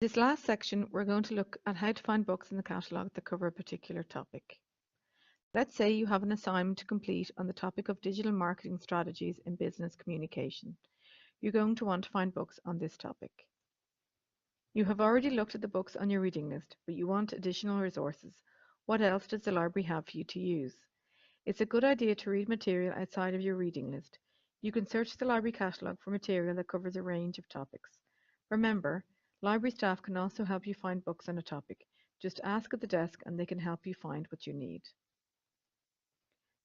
This last section, we're going to look at how to find books in the catalogue that cover a particular topic. Let's say you have an assignment to complete on the topic of digital marketing strategies in business communication. You're going to want to find books on this topic. You have already looked at the books on your reading list, but you want additional resources. What else does the library have for you to use? It's a good idea to read material outside of your reading list. You can search the library catalogue for material that covers a range of topics. Remember, library staff can also help you find books on a topic. Just ask at the desk and they can help you find what you need.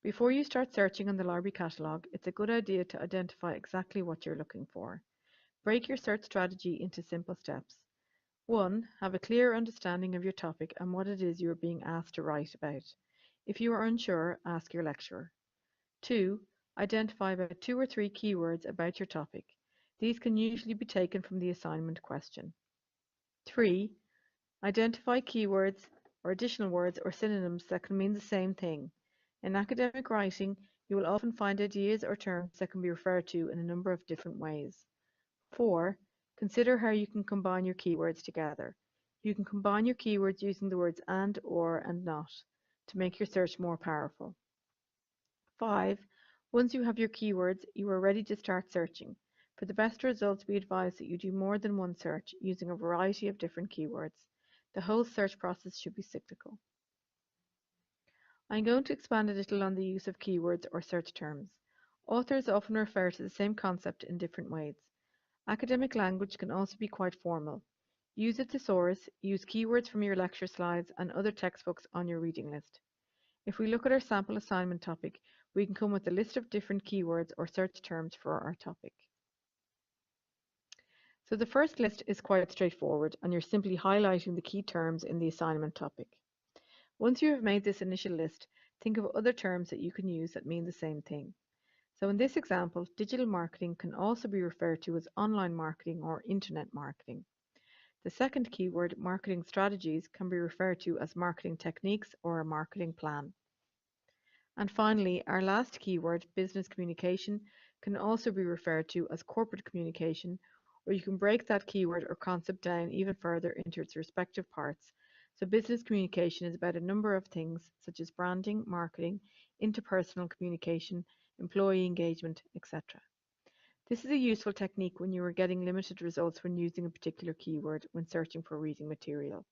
Before you start searching on the library catalogue, it's a good idea to identify exactly what you're looking for. Break your search strategy into simple steps. 1. Have a clear understanding of your topic and what it is you are being asked to write about. If you are unsure, ask your lecturer. 2. Identify about 2 or 3 keywords about your topic. These can usually be taken from the assignment question. 3. Identify keywords or additional words or synonyms that can mean the same thing. In academic writing, you will often find ideas or terms that can be referred to in a number of different ways. 4. Consider how you can combine your keywords together. You can combine your keywords using the words and, or, and not to make your search more powerful. 5. Once you have your keywords, you are ready to start searching. For the best results, we advise that you do more than one search using a variety of different keywords. The whole search process should be cyclical. I'm going to expand a little on the use of keywords or search terms. Authors often refer to the same concept in different ways. Academic language can also be quite formal. Use a thesaurus, use keywords from your lecture slides and other textbooks on your reading list. If we look at our sample assignment topic, we can come with a list of different keywords or search terms for our topic. So the first list is quite straightforward and you're simply highlighting the key terms in the assignment topic. Once you have made this initial list, think of other terms that you can use that mean the same thing. So in this example, digital marketing can also be referred to as online marketing or internet marketing. The second keyword, marketing strategies, can be referred to as marketing techniques or a marketing plan. And finally, our last keyword, business communication, can also be referred to as corporate communication, or you can break that keyword or concept down even further into its respective parts. So business communication is about a number of things such as branding, marketing, interpersonal communication, employee engagement, etc. This is a useful technique when you are getting limited results when using a particular keyword when searching for reading material.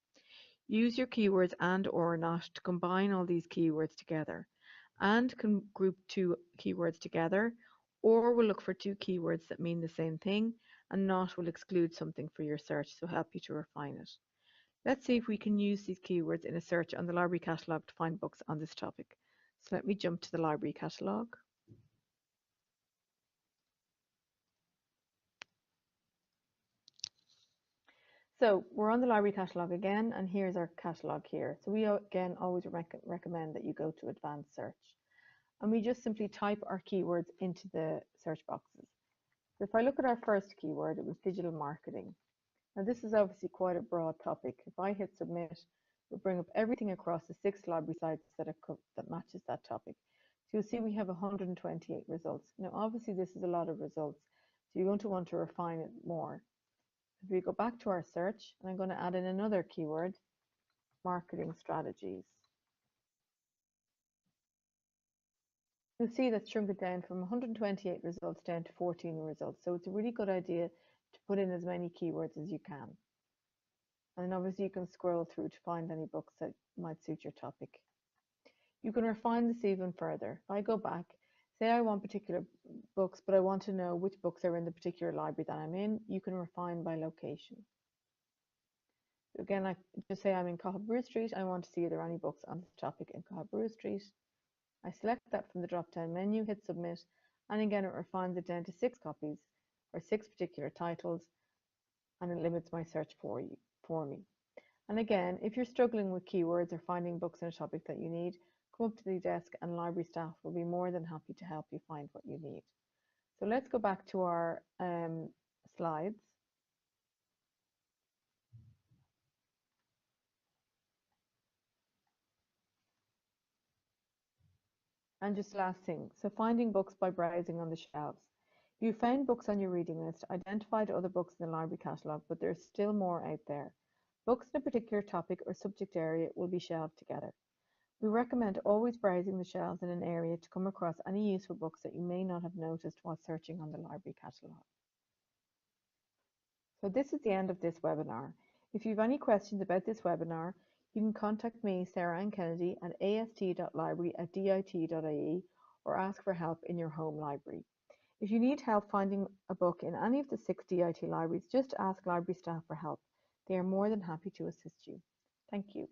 Use your keywords and or not to combine all these keywords together. And can group 2 keywords together, or will look for 2 keywords that mean the same thing, and not will exclude something for your search, so help you to refine it. Let's see if we can use these keywords in a search on the library catalogue to find books on this topic. So let me jump to the library catalogue. So we're on the library catalogue again, and here's our catalogue here. So we again always recommend that you go to advanced search. And we just simply type our keywords into the search boxes. So if I look at our first keyword, it was digital marketing. Now this is obviously quite a broad topic. If I hit submit, it'll bring up everything across the 6 library sites that matches that topic. So you'll see we have 128 results. Now obviously this is a lot of results, so you're going to want to refine it more. If we go back to our search, and I'm going to add in another keyword, marketing strategies. You'll see that's shrunk it down from 128 results down to 14 results. So it's a really good idea to put in as many keywords as you can. And then obviously you can scroll through to find any books that might suit your topic. You can refine this even further. If I go back, say I want particular books, but I want to know which books are in the particular library that I'm in, you can refine by location. So again, I just say I'm in Cathal Brugha Street. I want to see are there any books on this topic in Cathal Brugha Street. I select that from the drop-down menu, hit submit, and again it refines it down to 6 copies or 6 particular titles, and it limits my search for me. And again, if you're struggling with keywords or finding books in a topic that you need, come up to the desk and library staff will be more than happy to help you find what you need. So let's go back to our slides. And just last thing, so finding books by browsing on the shelves. If you found books on your reading list, identified other books in the library catalogue, but there's still more out there. Books in a particular topic or subject area will be shelved together. We recommend always browsing the shelves in an area to come across any useful books that you may not have noticed while searching on the library catalogue. So this is the end of this webinar. If you have any questions about this webinar, you can contact me, Sarah Ann Kennedy, at ast.library@dit.ie or ask for help in your home library. If you need help finding a book in any of the 6 DIT libraries, just ask library staff for help. They are more than happy to assist you. Thank you.